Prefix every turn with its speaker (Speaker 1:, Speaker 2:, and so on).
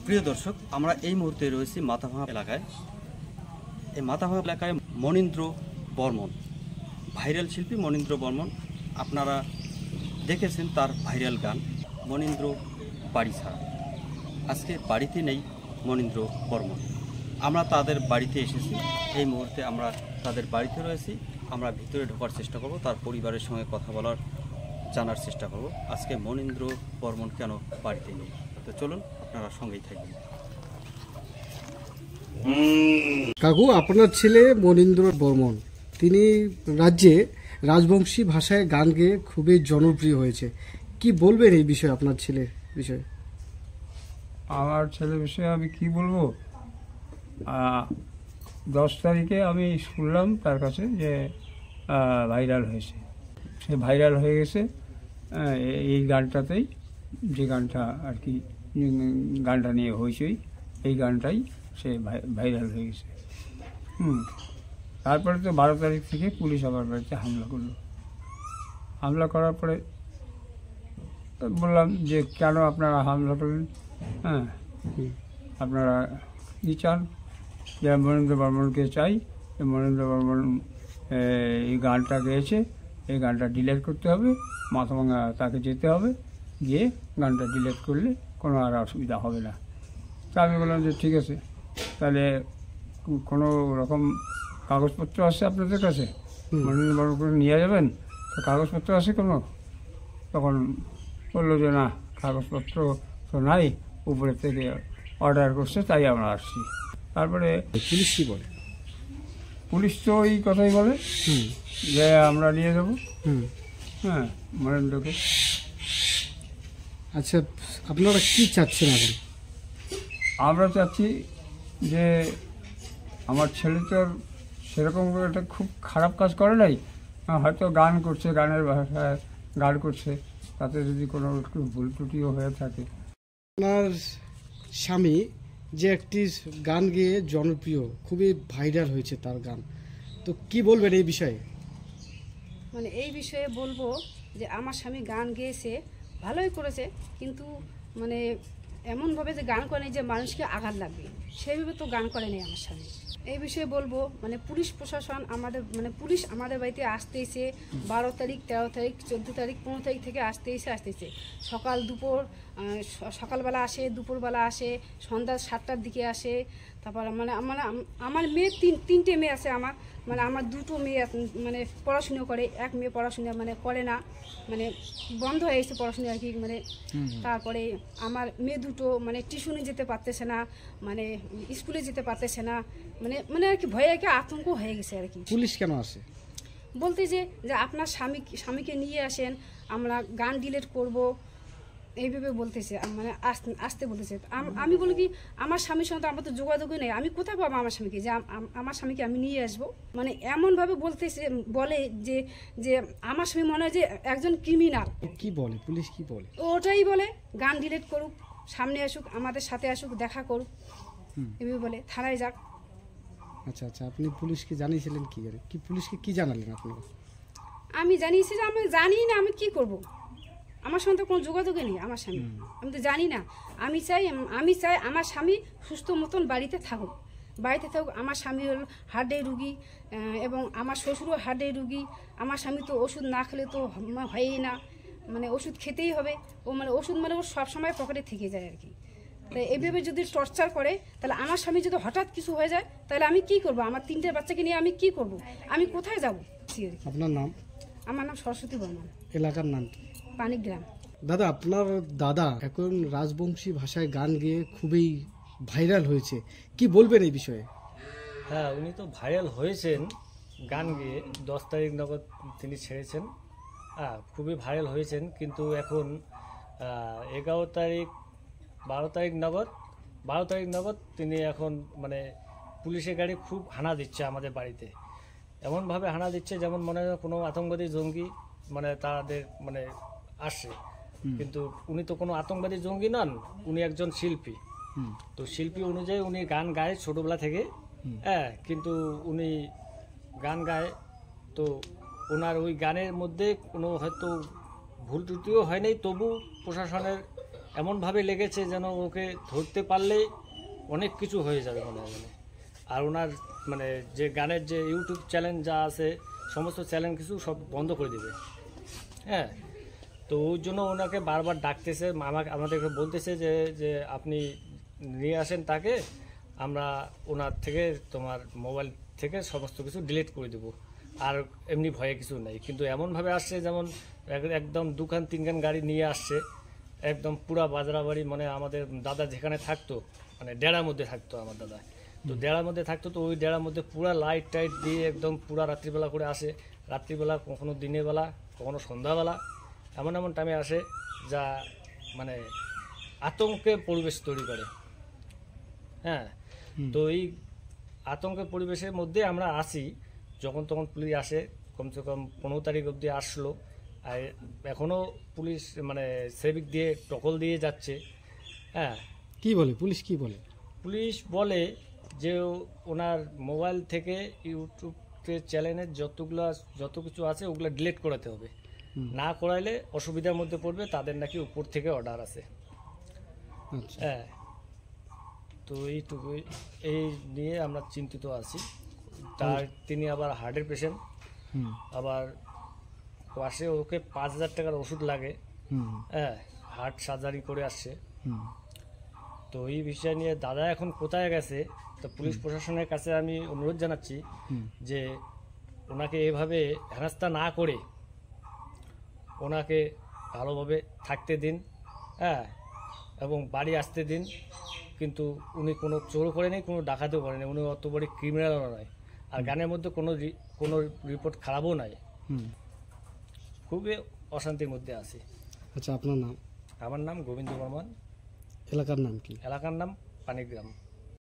Speaker 1: প্রিয় দর্শক, আমরা এই মুহূর্তে রয়েছি মাথাভাঙা এলাকায়। এই মাথাভাঙা এলাকায় মনীন্দ্র বর্মন, ভাইরাল শিল্পী মনীন্দ্র বর্মন। আপনারা দেখেছেন তার ভাইরাল গান মনীন্দ্র বাড়ি ছাড়া। আজকে বাড়িতে নেই মনীন্দ্র বর্মন, আমরা তাদের বাড়িতে এসেছি। এই মুহূর্তে আমরা তাদের বাড়িতে রয়েছি। আমরা ভিতরে ঢোকার চেষ্টা করব, তার পরিবারের সঙ্গে কথা বলার, জানার চেষ্টা করব আজকে মনীন্দ্র বর্মন কেন বাড়িতে নেই। তো চলুন, আপনারা সঙ্গেই থাকবেন।
Speaker 2: কাকু, আপনার ছেলে মনীন্দ্র বর্মন, তিনি রাজ্যে রাজবংশী ভাষায় গান গেয়ে খুবই জনপ্রিয় হয়েছে। কি বলবেন এই বিষয়ে, আপনার ছেলের বিষয়ে?
Speaker 3: আমার ছেলের বিষয়ে আমি কি বলবো? 10 তারিখে আমি শুনলাম তার কাছে যে ভাইরাল হয়েছে। সে ভাইরাল হয়ে গেছে এই গানটাতেই, যে গানটা আর কি, গানটা নিয়ে হয়েছেই, এই গানটাই সে ভাইরাল হয়ে গেছে। তারপরে তো 12 তারিখ থেকে পুলিশ আমার বাড়িতে হামলা করলো। হামলা করার পরে বললাম যে কেন আপনারা হামলা করলেন? আপনারা কী চান? যে মনীন্দ্র বর্মনকে চাই। মনীন্দ্র বর্মন এই গানটা গেয়েছে, এই গানটা ডিলিট করতে হবে, মাথাভাঙা তাকে যেতে হবে, গিয়ে গানটা ডিলিট করলে কোনো আর অসুবিধা হবে না। তা আমি বললাম যে ঠিক আছে, তাহলে কোনো রকম কাগজপত্র আছে আপনাদের কাছে? মনীন্দ্র বর্মনকে নিয়ে যাবেন, তো কাগজপত্র আছে কোনো? তখন বললো যে না, কাগজপত্র তো নাই, উপরে থেকে অর্ডার করছে, তাই আমরা আসছি। তারপরে
Speaker 2: পুলিশ কি বলে?
Speaker 3: পুলিশ তো এই কথাই বলে যে আমরা নিয়ে যাবো মনীন্দ্রকে।
Speaker 2: আচ্ছা, আপনারা কি চাচ্ছেন এখন?
Speaker 3: আমরা চাচ্ছি যে আমার ছেলে তো সেরকম একটা খুব খারাপ কাজ করে নাই, হয়তো গান করছে, গানের ভাষায় গান করছে, তাতে যদি কোনো একটু ভুল ত্রুটিও হয়ে থাকে।
Speaker 2: আপনার স্বামী যে একটি গান গেয়ে জনপ্রিয়, খুবই ভাইরাল হয়েছে তার গান, তো কি বলবেন এই বিষয়ে?
Speaker 4: মানে এই বিষয়ে বলবো যে আমার স্বামী গান গেয়েছে, ভালোই করেছে, কিন্তু মানে এমনভাবে যে গান করে যে মানুষকে আঘাত লাগবে, সেইভাবে তো গান করে নেই আমার স্বামী। এই বিষয়ে বলবো মানে পুলিশ প্রশাসন পুলিশ আমাদের বাড়িতে আসতেইছে 12 তারিখ, 13 তারিখ, 14 তারিখ, 15 তারিখ থেকে আসতেইছে। সকালবেলা আসে, দুপুরবেলা আসে, সন্ধ্যা 7টার দিকে আসে। তারপর আমার মেয়ে তিনটে মেয়ে আছে। আমার 2টো মেয়ে পড়াশুনো করে, এক মেয়ে পড়াশুনো করে না, বন্ধ হয়ে গেছে পড়াশুনো আর কি। তারপরে আমার মেয়ে 2টো টিউশনে যেতে পারতেছে না, স্কুলে যেতে পারতেছে না, আর কি ভয়ে আর কি আতঙ্ক হয়ে গেছে আর কি।
Speaker 2: পুলিশ কেন আসে?
Speaker 4: বলতে যে আপনার স্বামীকে নিয়ে আসেন, আমরা গান ডিলিট করব, এইভাবে বলতেছে, আসতে বলতেছে। আমি বলি কি, আমার স্বামীর সঙ্গে তো আমার তো যোগাযোগই নেই, আমি কোথায় পাবো আমার স্বামীকে যে আমার স্বামীকে আমি নিয়ে আসবো? এমনভাবে বলে যে আমার স্বামী মনে হয় যে একজন ক্রিমিনাল।
Speaker 2: কি বলে পুলিশ, কি বলে?
Speaker 4: ওটাই বলে গান ডিলিট করুক, সামনে আসুক, আমাদের সাথে আসুক, দেখা করুক, এভাবে বলে থানায় যাক।
Speaker 2: আচ্ছা আচ্ছা, আপনি পুলিশকে জানিয়েছিলেন? কি পুলিশকে কি জানালেন আপনারা?
Speaker 4: আমি জানিয়েছি যে আমি জানি না আমি কি করব, আমার সঙ্গে তো কোনো যোগাযোগই নেই আমার স্বামী, আমি তো জানি না। আমি চাই আমার স্বামী সুস্থ মতন বাড়িতে থাকুক। আমার স্বামী হল হার্টের রুগী, এবং আমার শ্বশুরও হার্টের রুগী। আমার স্বামী তো ওষুধ না খেলে তো হয়ই না, ওষুধ খেতেই হবে। ও ওষুধ ও সবসময় পকেটে থেকে যায় আর কি। তাই এইভাবে যদি টর্চার করে, তাহলে আমার স্বামী যদি হঠাৎ কিছু হয়ে যায়, তাহলে আমি কি করব? আমার 3টে বাচ্চাকে নিয়ে আমি কি করব? আমি কোথায় যাব?
Speaker 2: আপনার নাম?
Speaker 4: আমার নাম সরস্বতী বর্মন।
Speaker 2: এলাকার নাম?
Speaker 4: পানিগ্রাম।
Speaker 2: দাদা, আপনার দাদা এখন রাজবংশী ভাষায় গান গেয়ে খুবই ভাইরাল হয়েছে, কি বলবেন এই বিষয়ে?
Speaker 5: হ্যাঁ, উনি তো ভাইরাল হয়েছেন গান গেয়ে। 10 তারিখ নগদ তিনি ছেড়েছেন, খুবই ভাইরাল হয়েছেন। কিন্তু এখন 11 তারিখ, 12 তারিখ নগদ তিনি এখন পুলিশের গাড়ি খুব হানা দিচ্ছে আমাদের বাড়িতে। এমনভাবে হানা দিচ্ছে যেমন মনে হয় কোনো আতঙ্কবাদী জঙ্গি তাদের আসছে। কিন্তু উনি তো কোনো আতঙ্কবাদী জঙ্গি নন, উনি একজন শিল্পী। তো শিল্পী অনুযায়ী উনি গান গায় ছোটোবেলা থেকে, কিন্তু উনি গান গায়, তো ওনার ওই গানের মধ্যে কোনো হয়তো ভুল ত্রুটিও হয় নাই, তবু প্রশাসনের এমনভাবে লেগেছে যেন ওকে ধরতে পারলেই অনেক কিছু হয়ে যাবে মনে হয়। আর ওনার মানে যে গানের যে ইউটিউব চ্যানেল যা আছে সমস্ত চ্যানেল কিছু সব বন্ধ করে দেবে। হ্যাঁ, তো ওই জন্য ওনাকে বারবার ডাকতেছে, আমাদেরকে বলতেছে যে যে আপনি নিয়ে আসেন তাকে, আমরা ওনার থেকে তোমার মোবাইল থেকে সমস্ত কিছু ডিলিট করে দেবো, আর এমনি ভয়ে কিছু নেই। কিন্তু এমনভাবে আসছে যেমন একদম 2-3 গাড়ি নিয়ে আসছে, একদম পুরা বাজারাবাড়ি, মানে আমাদের দাদা যেখানে থাকতো মানে ডেরার মধ্যে থাকতো আমার দাদা, তো ডেরার মধ্যে থাকতো, তো ওই ডেরার মধ্যে পুরা লাইট টাইট দিয়ে একদম পুরা রাত্রিবেলা করে আসে। রাত্রিবেলা কখনো দিনের বেলা, কখনো সন্ধ্যাবেলা, এমন এমন টাইমে আসে যা মানে আতঙ্কের পরিবেশ তৈরি করে। হ্যাঁ, তো এই আতঙ্কের পরিবেশের মধ্যে আমরা আসি, যখন তখন পুলিশ আসে, কমসে কম 15 তারিখ অবধি আসলো, আর এখনও পুলিশ মানে সেভিক দিয়ে টকল দিয়ে যাচ্ছে। হ্যাঁ,
Speaker 2: কি বলে পুলিশ, কি বলে?
Speaker 5: পুলিশ বলে যে ওনার মোবাইল থেকে ইউটিউব চ্যানেলের যত কিছু আছে ওগুলো ডিলিট করাতে হবে, না করাইলে অসুবিধার মধ্যে পড়বে, তাদের নাকি উপর থেকে অর্ডার আছে।
Speaker 2: আচ্ছা,
Speaker 5: হ্যাঁ, তো এইটুকুই, এই নিয়ে আমরা চিন্তিত আছি। তার তিনি আবার হার্টের পেশেন্ট,
Speaker 2: হুম
Speaker 5: আবার পাশে ওকে 5,000 টাকার ওষুধ লাগে।
Speaker 2: হুম
Speaker 5: হ্যাঁ, হার্ট সার্জারি করে আসছে।
Speaker 2: হুম
Speaker 5: তো এই বিষয় নিয়ে দাদা এখন কোথায় গেছে, তো পুলিশ প্রশাসনের কাছে আমি অনুরোধ জানাচ্ছি
Speaker 2: হুম
Speaker 5: যে ওনাকে এভাবে হেনস্থা না করে ওনাকে ভালোভাবে থাকতে দিন। হ্যাঁ, এবং বাড়ি আসতে দিন। কিন্তু উনি কোনো চোর করেনি, কোনো ডাকাতিও করেনি, উনি অত বড় ক্রিমিনালও নয়, আর গানের মধ্যে কোনো রিপোর্ট খারাপও নাই।
Speaker 2: হুম
Speaker 5: খুবই অশান্তির মধ্যে আছি।
Speaker 2: আচ্ছা, আপনার নাম?
Speaker 5: আমার নাম গোবিন্দ বর্মন,
Speaker 2: এলাকার নাম কি?
Speaker 5: এলাকার নাম পানিগ্রাম।